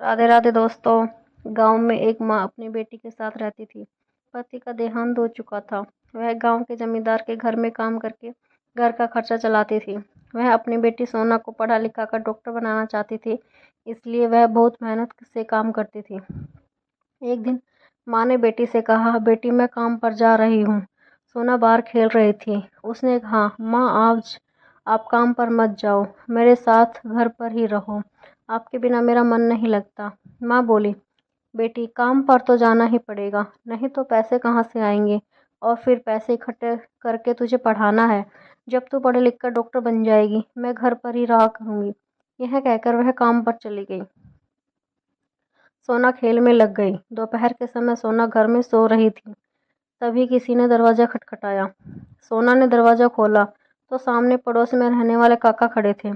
राधे राधे दोस्तों। गांव में एक माँ अपनी बेटी के साथ रहती थी। पति का देहांत हो चुका था। वह गांव के जमींदार के घर में काम करके घर का खर्चा चलाती थी। वह अपनी बेटी सोना को पढ़ा लिखा कर डॉक्टर बनाना चाहती थी, इसलिए वह बहुत मेहनत से काम करती थी। एक दिन माँ ने बेटी से कहा, बेटी मैं काम पर जा रही हूँ। सोना बाहर खेल रही थी। उसने कहा, माँ आज आप काम पर मत जाओ, मेरे साथ घर पर ही रहो। आपके बिना मेरा मन नहीं लगता। माँ बोली, बेटी काम पर तो जाना ही पड़ेगा, नहीं तो पैसे कहाँ से आएंगे। और फिर पैसे इकट्ठे करके तुझे पढ़ाना है। जब तू पढ़ लिख कर डॉक्टर बन जाएगी, मैं घर पर ही रहा करूँगी। यह कहकर वह काम पर चली गई। सोना खेल में लग गई। दोपहर के समय सोना घर में सो रही थी। तभी किसी ने दरवाज़ा खटखटाया। सोना ने दरवाज़ा खोला तो सामने पड़ोस में रहने वाले काका खड़े थे।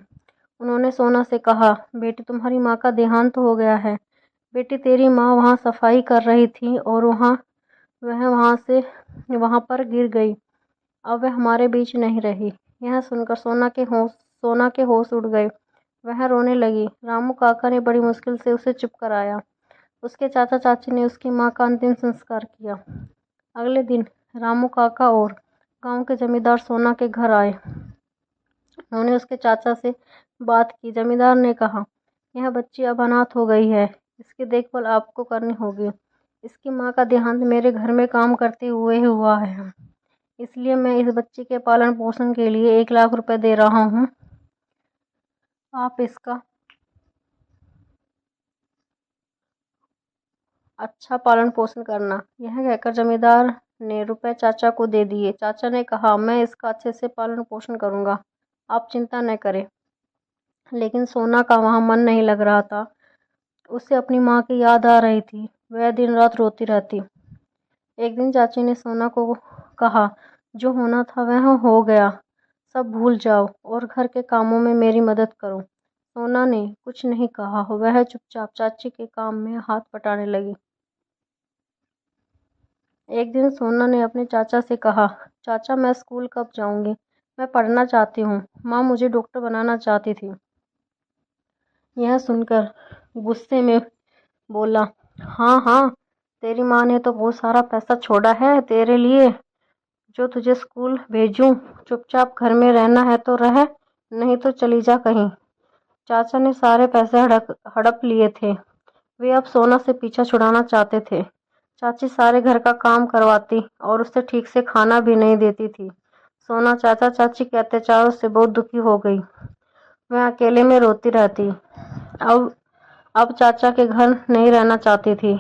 उन्होंने सोना से कहा, बेटी तुम्हारी माँ का देहांत हो गया है। बेटी तेरी माँ वहाँ सफाई कर रही थी और वह वहाँ पर गिर गई। अब वह हमारे बीच नहीं रही। यह सुनकर सोना के होश उड़ गए। वह रोने लगी। रामू काका ने बड़ी मुश्किल से उसे चुप कराया। उसके चाचा चाची ने उसकी माँ का अंतिम संस्कार किया। अगले दिन रामू काका और गांव के जमींदार सोना के घर आए। उन्होंने उसके चाचा से बात की। जमींदार ने कहा, यह बच्ची अब अनाथ हो गई है, इसकी देखभाल आपको करनी होगी। इसकी माँ का देहांत मेरे घर में काम करते हुए ही हुआ है, इसलिए मैं इस बच्ची के पालन पोषण के लिए 1 लाख रुपए दे रहा हूँ। आप इसका अच्छा पालन पोषण करना। यह कहकर जमींदार ने रुपए चाचा को दे दिए। चाचा ने कहा, मैं इसका अच्छे से पालन पोषण करूंगा, आप चिंता न करें। लेकिन सोना का वहाँ मन नहीं लग रहा था। उसे अपनी माँ की याद आ रही थी। वह दिन रात रोती रहती। एक दिन चाची ने सोना को कहा, जो होना था वह हो गया, सब भूल जाओ और घर के कामों में मेरी मदद करो। सोना ने कुछ नहीं कहा। वह चुपचाप चाची के काम में हाथ बटाने लगी। एक दिन सोना ने अपने चाचा से कहा, चाचा मैं स्कूल कब जाऊंगी, मैं पढ़ना चाहती हूँ। माँ मुझे डॉक्टर बनाना चाहती थी। यह सुनकर गुस्से में बोला, हाँ हाँ, तेरी माँ ने तो बहुत सारा पैसा छोड़ा है तेरे लिए, जो तुझे स्कूल भेजूं। चुपचाप घर में रहना है तो रह, नहीं तो चली जा कहीं। चाचा ने सारे पैसे हड़प लिए थे। वे अब सोना से पीछा छुड़ाना चाहते थे। चाची सारे घर का काम करवाती और उसे ठीक से खाना भी नहीं देती थी। सोना चाचा चाची के अत्याचारों से बहुत दुखी हो गई। वह अकेले में रोती रहती। अब चाचा के घर नहीं रहना चाहती थी।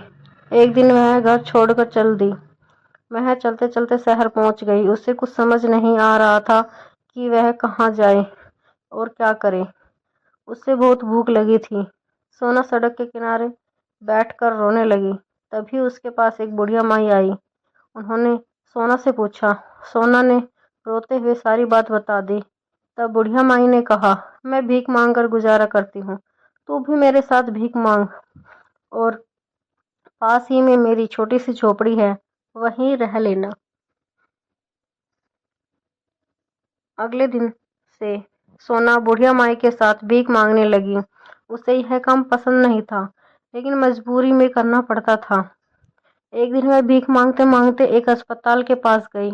एक दिन वह घर छोड़कर चल दी। वह चलते चलते शहर पहुंच गई। उसे कुछ समझ नहीं आ रहा था कि वह कहाँ जाए और क्या करे। उसे बहुत भूख लगी थी। सोना सड़क के किनारे बैठकर रोने लगी। तभी उसके पास एक बुढ़िया माई आई। उन्होंने सोना से पूछा। सोना ने रोते हुए सारी बात बता दी। तब बुढ़िया माई ने कहा, मैं भीख मांग कर गुजारा करती हूँ, तू भी मेरे साथ भीख मांग, और पास ही में मेरी छोटी सी झोपड़ी है, वहीं रह लेना। अगले दिन से सोना बुढ़िया माई के साथ भीख मांगने लगी। उसे यह काम पसंद नहीं था, लेकिन मजबूरी में करना पड़ता था। एक दिन वह भीख मांगते मांगते एक अस्पताल के पास गई।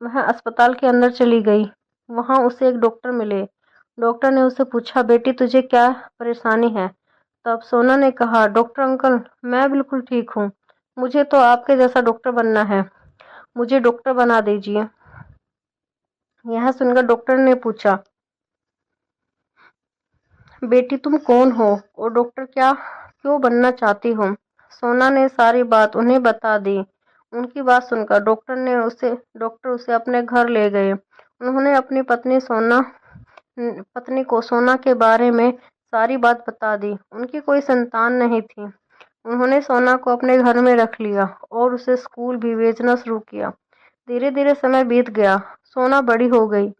वह अस्पताल के अंदर चली गई। वहां उसे एक डॉक्टर मिले। डॉक्टर ने उससे पूछा, बेटी तुझे क्या परेशानी है। तब सोना ने कहा, डॉक्टर अंकल मैं बिल्कुल ठीक हूँ, मुझे तो आपके जैसा डॉक्टर बनना है, मुझे डॉक्टर बना दीजिए। यह सुनकर डॉक्टर ने पूछा, बेटी तुम कौन हो और डॉक्टर क्या क्यों बनना चाहती हो। सोना ने सारी बात उन्हें बता दी। उनकी बात सुनकर डॉक्टर उसे अपने घर ले गए। उन्होंने अपनी पत्नी को सोना के बारे में सारी बात बता दी। उनकी कोई संतान नहीं थी। उन्होंने सोना को अपने घर में रख लिया और उसे स्कूल भी भेजना शुरू किया। धीरे धीरे समय बीत गया। सोना बड़ी हो गई।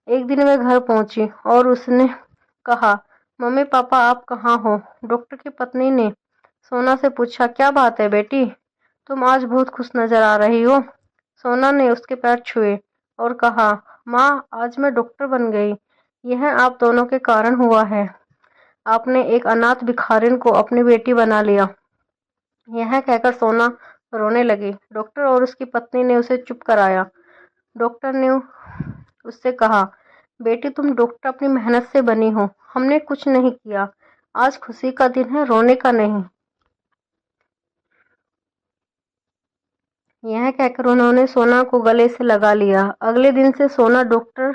एक दिन वह घर पहुंची और उसने कहा, मम्मी पापा आप कहाँ हो। डॉक्टर की पत्नी ने सोना से पूछा, क्या बात है बेटी, तुम आज बहुत खुश नजर आ रही हो। सोना ने उसके पैर छुए और कहा, माँ आज मैं डॉक्टर बन गई, यह आप दोनों के कारण हुआ है। आपने एक अनाथ भिखारिन को अपनी बेटी बना लिया। यह कहकर सोना रोने लगी। डॉक्टर और उसकी पत्नी ने उसे चुप कराया। डॉक्टर ने उससे कहा, बेटी तुम डॉक्टर अपनी मेहनत से बनी हो, हमने कुछ नहीं किया। आज खुशी का दिन है, रोने का नहीं। यह कहकर उन्होंने सोना को गले से लगा लिया। अगले दिन से सोना डॉक्टर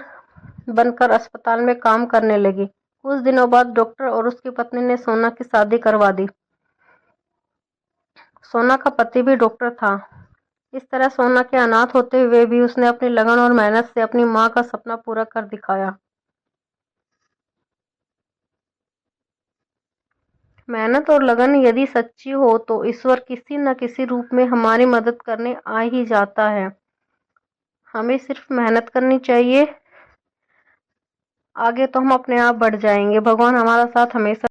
बनकर अस्पताल में काम करने लगी। कुछ दिनों बाद डॉक्टर और उसकी पत्नी ने सोना की शादी करवा दी। सोना का पति भी डॉक्टर था। इस तरह सोना के अनाथ होते हुए भी उसने अपनी लगन और मेहनत से अपनी माँ का सपना पूरा कर दिखाया। मेहनत और लगन यदि सच्ची हो तो ईश्वर किसी न किसी रूप में हमारी मदद करने आ ही जाता है। हमें सिर्फ मेहनत करनी चाहिए, आगे तो हम अपने आप बढ़ जाएंगे। भगवान हमारा साथ हमेशा